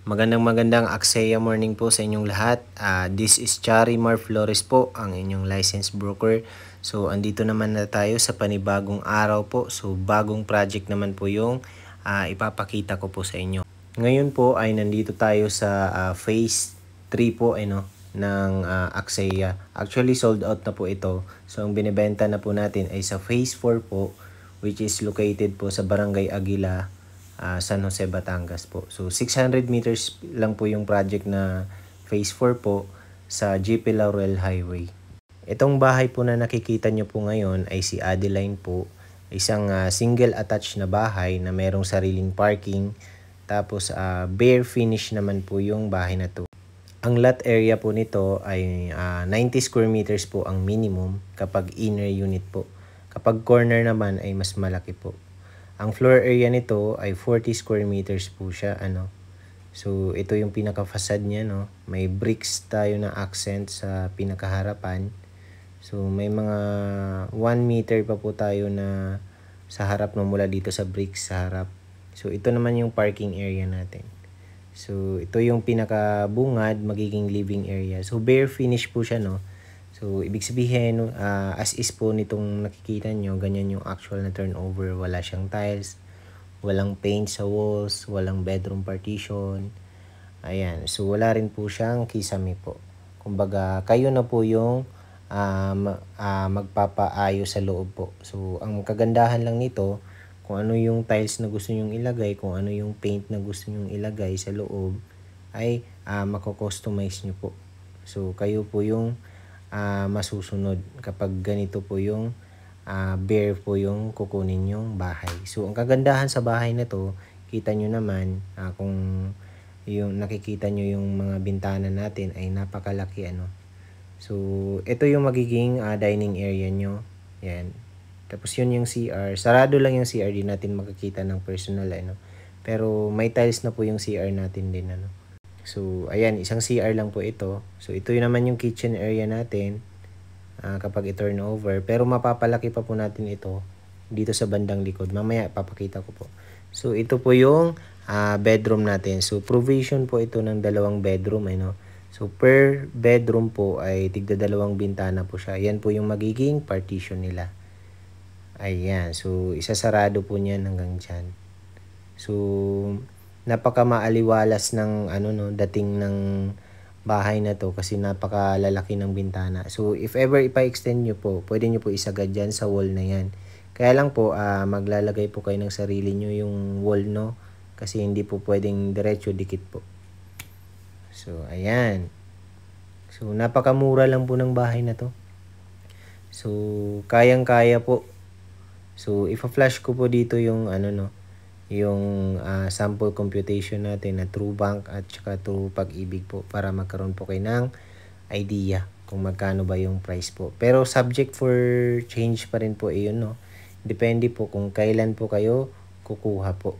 Magandang Aksaya morning po sa inyong lahat. This is Charimar Flores po, ang inyong licensed broker. So, andito naman na tayo sa panibagong araw po. So, bagong project naman po yung ipapakita ko po sa inyo. Ngayon po ay nandito tayo sa phase 3 po ng Aksaya. Actually, sold out na po ito. So, ang binibenta na po natin ay sa phase 4 po, which is located po sa Barangay Aguila, San Jose, Batangas po. So, 600 meters lang po yung project na phase 4 po sa GP Laurel Highway. Itong bahay po na nakikita nyo po ngayon ay si Adeline po. Isang single attached na bahay na merong sariling parking. Tapos, bare finish naman po yung bahay na to. Ang lot area po nito ay 90 square meters po ang minimum kapag inner unit po. Kapag corner naman ay mas malaki po. Ang floor area nito ay 40 square meters po siya, So, ito yung pinaka-facade niya, May bricks tayo na accent sa pinakaharapan. So, may mga 1 meter pa po tayo na sa harap mula dito sa bricks sa harap. So, ito naman yung parking area natin. So, ito yung pinaka-bungad, magiging living area. So, bare finish po siya, So, ibig sabihin, as is po nitong nakikita nyo, ganyan yung actual na turnover. Wala siyang tiles, walang paint sa walls, walang bedroom partition. Ayan. So, wala rin po siyang kisame po. Kumbaga, kayo na po yung magpapaayos sa loob po. So, ang kagandahan lang nito, kung ano yung tiles na gusto nyong ilagay, kung ano yung paint na gusto nyong ilagay sa loob, ay mako-customize nyo po. So, kayo po yung masusunod kapag ganito po yung bare po yung kukunin yung bahay. So, ang kagandahan sa bahay na to, kita nyo naman kung yung nakikita nyo yung mga bintana natin ay napakalaki, So, ito yung magiging dining area nyo. Yan. Tapos yun yung CR. Sarado lang yung CR, di natin makikita ng personal, Pero may tiles na po yung CR natin din, So, ayan, isang CR lang po ito. So, ito yun naman yung kitchen area natin kapag i-turn over. Pero mapapalaki pa po natin ito dito sa bandang likod. Mamaya, papakita ko po. So, ito po yung bedroom natin. So, provision po ito ng 2 bedroom, So, per bedroom po ay tigda 2 bintana po siya. Yan po yung magiging partition nila. Ayan. So, isasarado po niyan hanggang dyan. So, napaka-maaliwalas ng dating ng bahay na to kasi napakalalaki ng bintana. So, if ever ipa-extend nyo po, pwede nyo po isagad dyan sa wall na yan. Kaya lang po, maglalagay po kayo ng sarili nyo yung wall, Kasi hindi po pwedeng diretso dikit po. So, ayan. So, napakamura lang po ng bahay na to. So, kayang-kaya po. So, ipa-flash ko po dito yung yung sample computation natin na True Bank at saka True Pag-ibig po para magkaroon po kayo ng idea kung magkano ba yung price po. Pero subject for change pa rin po yun, Depende po kung kailan po kayo kukuha po.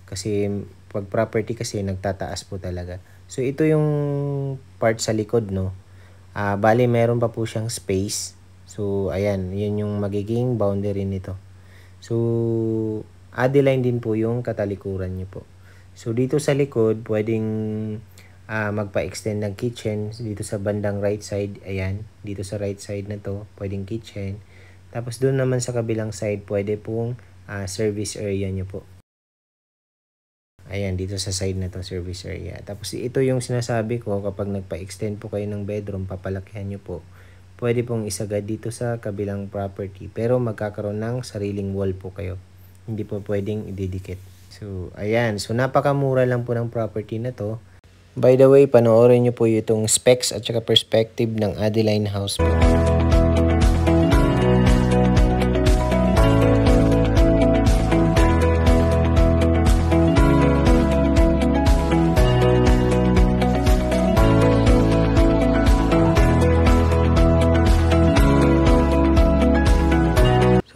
Kasi pag property kasi nagtataas po talaga. So ito yung part sa likod, bali meron pa po siyang space. So ayan, yun yung magiging boundary nito. So Adeline din po yung katalikuran nyo po. So, dito sa likod, pwedeng magpa-extend ng kitchen. Dito sa bandang right side, ayan. Dito sa right side na to, pwedeng kitchen. Tapos, doon naman sa kabilang side, pwede pong service area nyo po. Ayan, dito sa side na to, service area. Tapos, ito yung sinasabi ko, kapag nagpa-extend po kayo ng bedroom, papalakihan nyo po. Pwede pong isagad dito sa kabilang property. Pero, magkakaroon ng sariling wall po kayo. Hindi po pwedeng ididikit. So, ayan. So, napakamura lang po ng property na to. By the way, panoorin nyo po itong specs at saka perspective ng Adeline House po.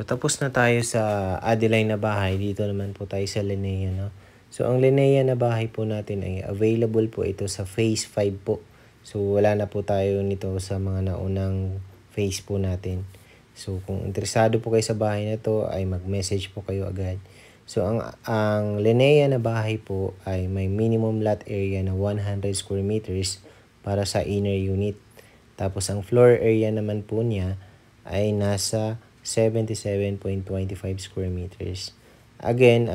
Tapos na tayo sa Adeline na bahay. Dito naman po tayo sa Linea, So, ang Linea na bahay po natin ay available po ito sa phase 5 po. So, wala na po tayo nito sa mga naunang phase po natin. So, kung interesado po kayo sa bahay na to, ay mag-message po kayo agad. So ang Linea na bahay po ay may minimum lot area na 100 square meters para sa inner unit. Tapos ang floor area naman po niya ay nasa 77.25 square meters. Again,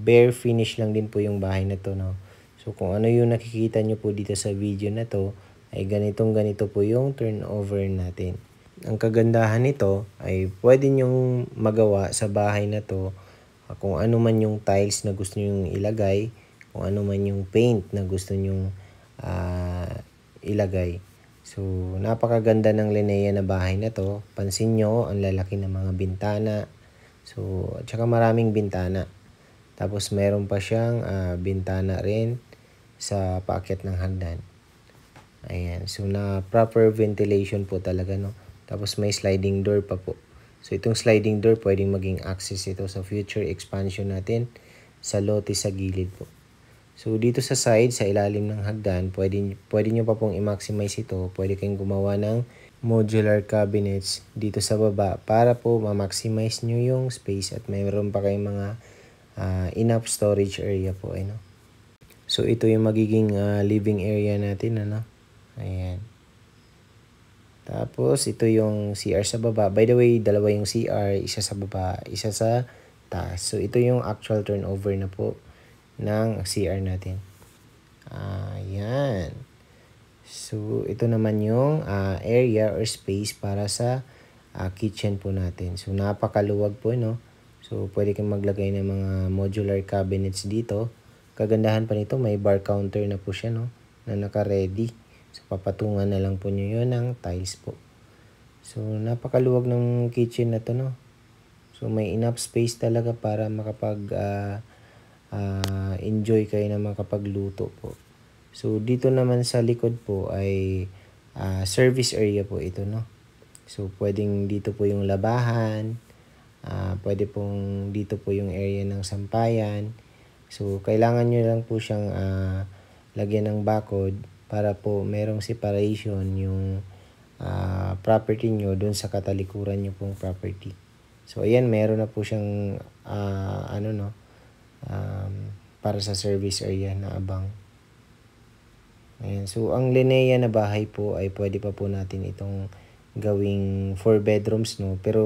bare finish lang din po yung bahay na to, no. So kung ano yung nakikita nyo po dito sa video na to, ay ganito po yung turnover natin. Ang kagandahan nito ay pwede nyong magawa sa bahay na to kung ano man yung tiles na gusto nyong ilagay, kung ano man yung paint na gusto nyong ilagay. So, napakaganda ng Linea na bahay na to. Pansin nyo, ang lalaki ng mga bintana. So, at saka maraming bintana. Tapos, meron pa siyang bintana rin sa paakyat ng hagdan. Ayan. So, na proper ventilation po talaga, no? Tapos, may sliding door pa po. So, itong sliding door, pwedeng maging access ito sa future expansion natin sa lote sa gilid po. So, dito sa side, sa ilalim ng hagdan, pwede nyo pa pong i-maximize ito. Pwede kayong gumawa ng modular cabinets dito sa baba para po ma-maximize nyo yung space at mayroon pa kayong mga enough storage area po. Ano? So, ito yung magiging living area natin. Ano? Ayan. Tapos, ito yung CR sa baba. By the way, dalawa yung CR. Isa sa baba, isa sa taas. So, ito yung actual turnover na po ng CR natin. Ayan. So, ito naman yung area or space para sa kitchen po natin. So, napakaluwag po, no? So, pwede kang maglagay ng mga modular cabinets dito. Kagandahan pa nito, may bar counter na po siya, no? Na naka-ready. So, papatungan na lang po nyo yun ng tiles po. So, napakaluwag ng kitchen na to, no? So, may enough space talaga para enjoy kayo na makapagluto po. So, dito naman sa likod po ay service area po ito, no? So, pwedeng dito po yung labahan, pwede pong dito po yung area ng sampayan. So, kailangan nyo lang po siyang lagyan ng bakod para po merong separation yung property nyo dun sa katalikuran nyo pong property. So, ayan, meron na po siyang para sa service area na abang. Ayan. So, ang Linea na bahay po ay pwede pa po natin itong gawing 4 bedrooms, no? Pero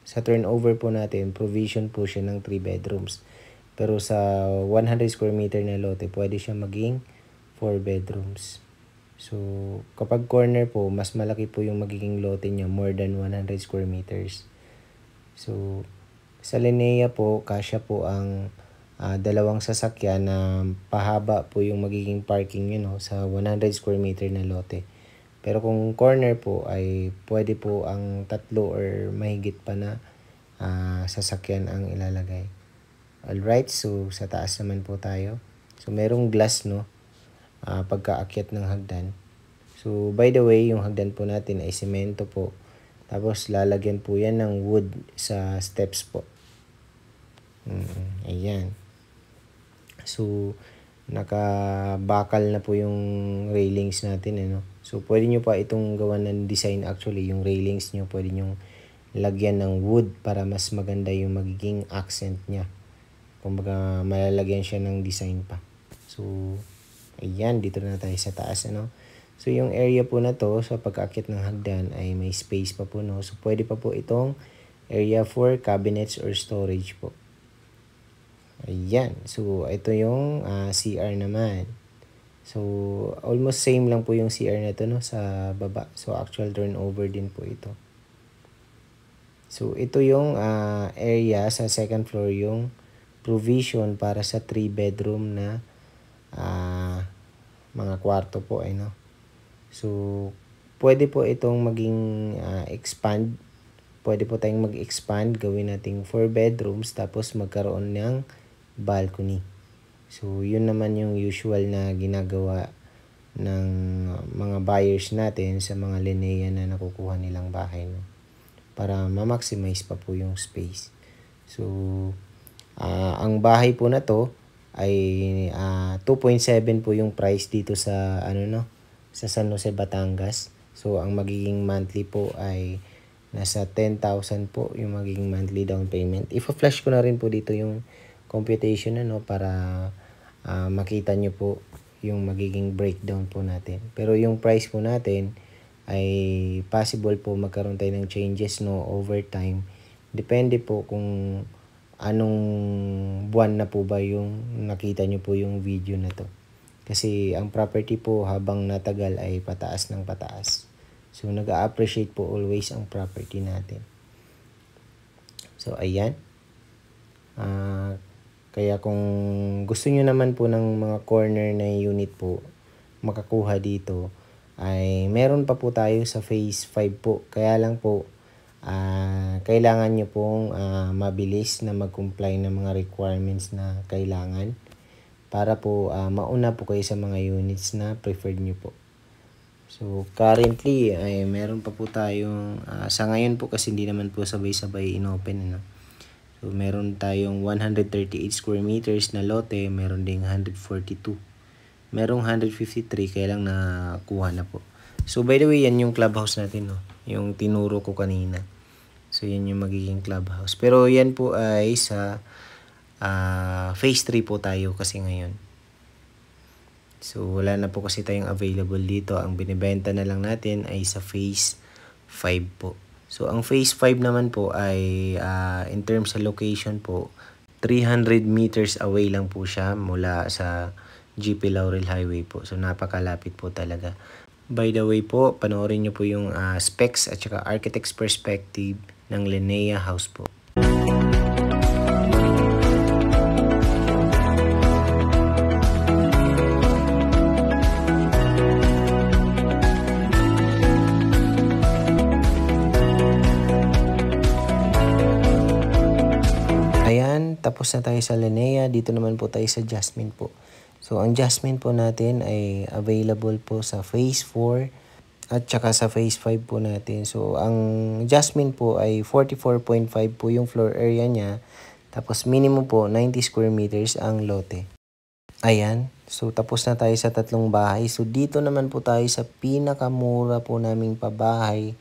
sa turnover po natin, provision po siya ng 3 bedrooms. Pero sa 100 square meter na lote, pwede siya maging 4 bedrooms. So, kapag corner po, mas malaki po yung magiging lote niya, more than 100 square meters. So, sa Linea po, kasya po ang dalawang sasakyan na pahaba po yung magiging parking nyo, no, sa 100 square meter na lote. Pero kung corner po ay pwede po ang 3 or mahigit pa na sasakyan ang ilalagay. Alright, so sa taas naman po tayo. So merong glass, no, pagkaakyat ng hagdan. So by the way, yung hagdan po natin ay semento po. Tapos lalagyan po yan ng wood sa steps po. Ayan. So, nakabakal na po yung railings natin, ano. So, pwede nyo pa itong gawan ng design actually. Yung railings nyo, pwede nyo lagyan ng wood para mas maganda yung magiging accent niya. Kumbaga, malalagyan siya ng design pa. So, ayan, dito na tayo sa taas, ano. So, yung area po na to, sa pagkakit ng hagdan, ay may space pa po, no. So, pwede pa po itong area for cabinets or storage po. Ayan. So, ito yung CR naman. So, almost same lang po yung CR na ito, no, sa baba. So, actual turnover din po ito. So, ito yung area sa second floor, yung provision para sa 3 bedroom na mga kwarto po, ay, no. So, pwede po itong maging expand. Pwede po tayong mag-expand. Gawin nating 4 bedrooms tapos magkaroon ng balcony. So, yun naman yung usual na ginagawa ng mga buyers natin sa mga Linea na nakukuha nilang bahay, no? Para ma-maximize pa po yung space. So, ang bahay po na to ay 2.7 po yung price dito sa sa San Jose, Batangas. So, ang magiging monthly po ay nasa 10,000 po yung magiging monthly down payment. Ipa-flash ko na rin po dito yung computation para makita nyo po yung magiging breakdown po natin. Pero yung price po natin ay possible po magkaroon tayo ng changes over time. Depende po kung anong buwan na po ba yung nakita nyo po yung video na to. Kasi ang property po habang natagal ay pataas ng pataas. So nag-a-appreciate po always ang property natin. So ayan. Kaya kung gusto nyo naman po ng mga corner na unit po makakuha dito, ay meron pa po tayo sa phase 5 po. Kaya lang po kailangan nyo pong mabilis na mag-comply ng mga requirements na kailangan para po mauna po kayo sa mga units na preferred nyo po. So currently ay meron pa po tayong sa ngayon po kasi hindi naman po sabay-sabay inopen. So meron tayong 138 square meters na lote, meron ding 142. Merong 153 kaya lang nakuha na po. So by the way, yan yung clubhouse natin, yung tinuro ko kanina. So yan yung magiging clubhouse. Pero yan po ay sa phase 3 po tayo kasi ngayon. So wala na po kasi tayong available dito. Ang binibenta na lang natin ay sa phase 5 po. So ang phase 5 naman po ay in terms sa location po, 300 meters away lang po siya mula sa GP Laurel Highway po. So napakalapit po talaga. By the way po, panoorin nyo po yung specs at saka architect's perspective ng Linea House po. Ayan, tapos na tayo sa Linea. Dito naman po tayo sa Jasmine po. So, ang Jasmine po natin ay available po sa phase 4 at saka sa phase 5 po natin. So, ang Jasmine po ay 44.5 po yung floor area niya. Tapos, minimum po 90 square meters ang lote. Ayan. So, tapos na tayo sa tatlong bahay. So, dito naman po tayo sa pinakamura po naming pabahay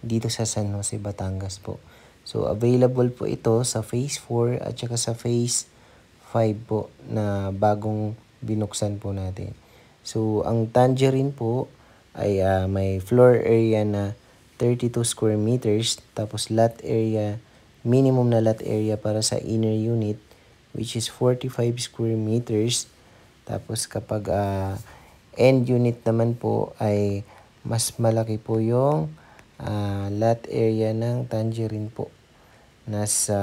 dito sa San Jose, Batangas po. So, available po ito sa phase 4 at saka sa phase 5 po na bagong binuksan po natin. So, ang Tangerine po ay may floor area na 32 square meters. Tapos, lot area, minimum na lot area para sa inner unit which is 45 square meters. Tapos, kapag end unit naman po ay mas malaki po yung lot area ng Tangerine po. Nasa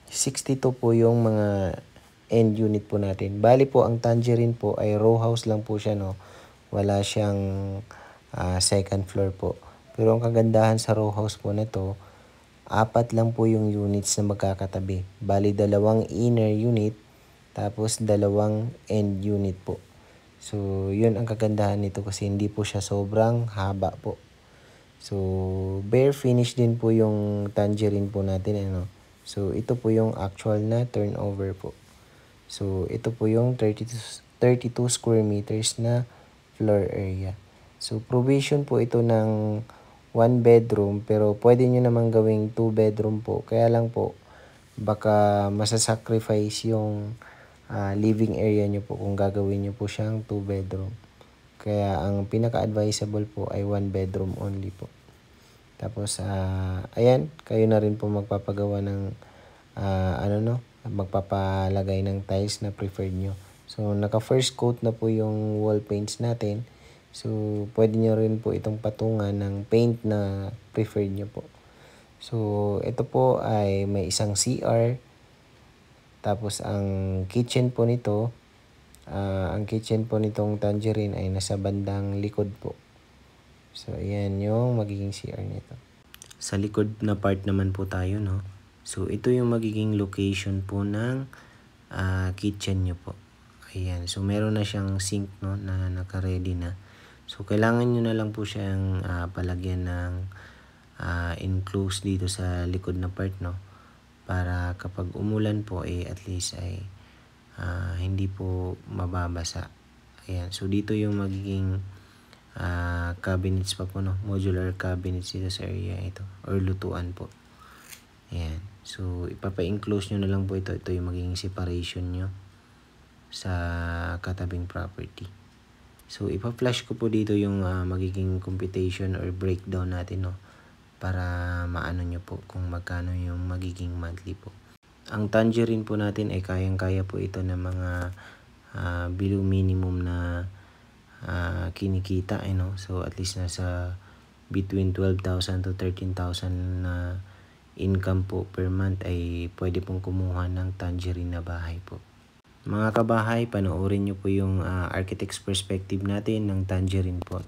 62 po yung mga end unit po natin. Bali po, ang Tangerine po ay row house lang po siya, Wala siyang second floor po. Pero ang kagandahan sa row house po na to, 4 lang po yung units na magkakatabi. Bali, 2 inner unit, tapos 2 end unit po. So, yun ang kagandahan nito kasi hindi po siya sobrang haba po. So, bare finish din po yung Tangerine po natin, So, ito po yung actual na turnover po. So, ito po yung 32 square meters na floor area. So, provision po ito ng 1 bedroom, pero pwede nyo naman gawing 2 bedroom po. Kaya lang po, baka masasacrifice yung living area nyo po kung gagawin nyo po siyang 2 bedroom. Kaya ang pinaka-advisable po ay 1 bedroom only po. Tapos, ayan, kayo na rin po magpapagawa ng, magpapalagay ng tiles na preferred nyo. So, naka-first coat na po yung wall paints natin. So, pwede nyo rin po itong patungan ng paint na preferred nyo po. So, ito po ay may isang CR. Tapos, ang kitchen po nito, ang kitchen po nitong Tangerine ay nasa bandang likod po. So, ayan yung magiging CR nito. Sa likod na part naman po tayo, So, ito yung magiging location po ng kitchen nyo po. Ayan. So, meron na siyang sink, na naka-ready na. So, kailangan nyo na lang po siyang palagyan ng enclose dito sa likod na part, Para kapag umulan po, at least ay hindi po mababasa. Ayan. So, dito yung magiging cabinets pa po, no? Modular cabinets dito sa area ito, or lutuan po. Ayan. So, ipapa-enclose nyo na lang po ito. Ito yung magiging separation nyo sa katabing property. So, ipa-flash ko po dito yung magiging computation or breakdown natin, no? Para maano nyo po kung magkano yung magiging monthly po. Ang tangerine po natin ay kayang-kaya po ito ng mga below minimum na kinikita, no? So, at least nasa between 12,000 to 13,000 na income po per month ay pwede pong kumuha ng tangerine na bahay po. Mga kabahay, panoorin nyo po yung architect's perspective natin ng tangerine po.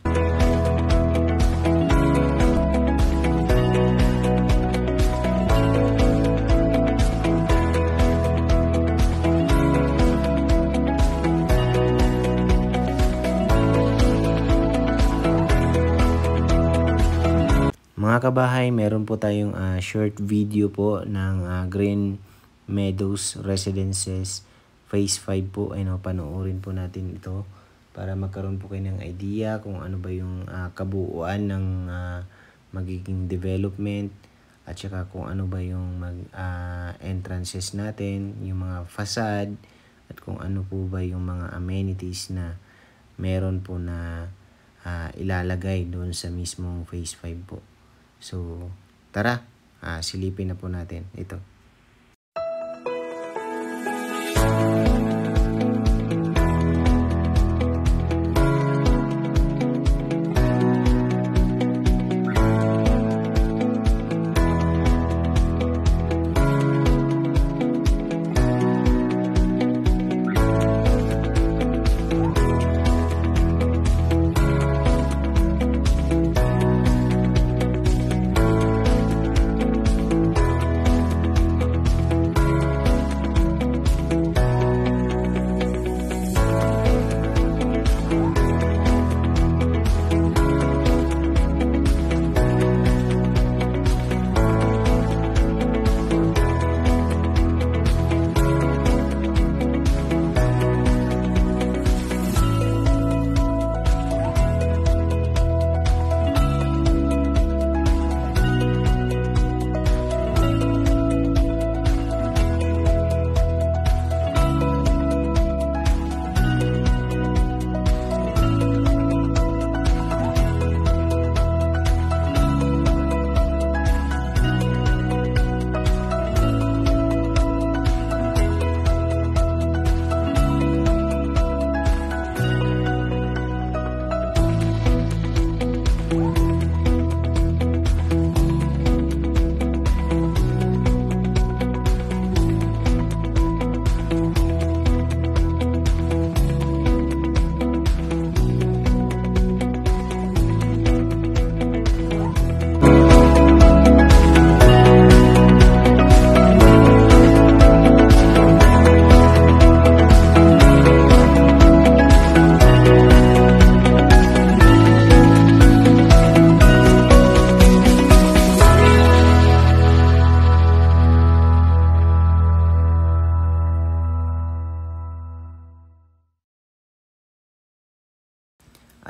Mga kabahay, meron po tayong short video po ng Green Meadows Residences Phase 5 po. Ay, no, panoorin po natin ito para magkaroon po kayo ng idea kung ano ba yung kabuuan ng magiging development at saka kung ano ba yung entrances natin, yung mga facade at kung ano po ba yung mga amenities na meron po na ilalagay doon sa mismong Phase 5 po. So, tara, silipin na po natin ito.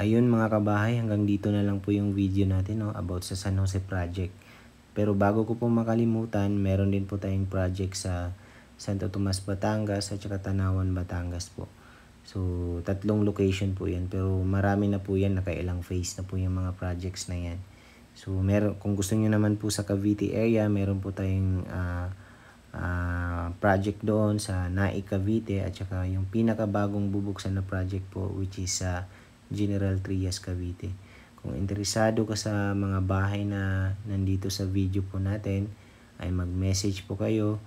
Ayun mga kabahay, hanggang dito na lang po yung video natin, no, about sa San Jose project. Pero bago ko po makalimutan, meron din po tayong project sa Santo Tomas, Batangas at saka Tanawan, Batangas po. So, 3 location po yan. Pero marami na po yan, nakailang phase na po yung mga projects na yan. So, kung gusto nyo naman po sa Cavite area, meron po tayong project doon sa Naik, Cavite at saka yung pinakabagong bubuksan na project po which is sa General Trias, Cavite. Kung interesado ka sa mga bahay na nandito sa video po natin, ay mag-message po kayo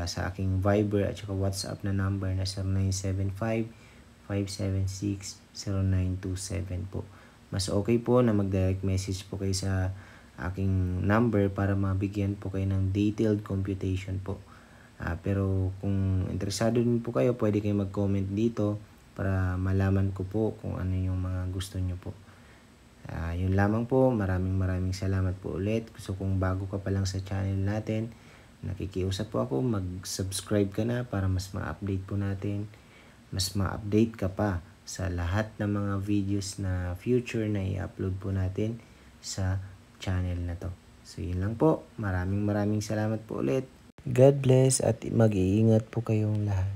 sa aking Viber at saka WhatsApp na number na 0975-576-0927 po. Mas okay po na mag-direct message po kayo sa aking number para mabigyan po kayo ng detailed computation po. Pero kung interesado din po kayo, pwede kayo mag-comment dito para malaman ko po kung ano yung mga gusto nyo po. Yun lamang po. Maraming salamat po ulit. So kung bago ka pa lang sa channel natin, nakikiusap po ako, mag-subscribe ka na para mas ma-update po natin. Mas ma-update ka pa sa lahat ng mga videos na future na i-upload po natin sa channel na to. So yun lang po. Maraming salamat po ulit. God bless at mag-iingat po kayong lahat.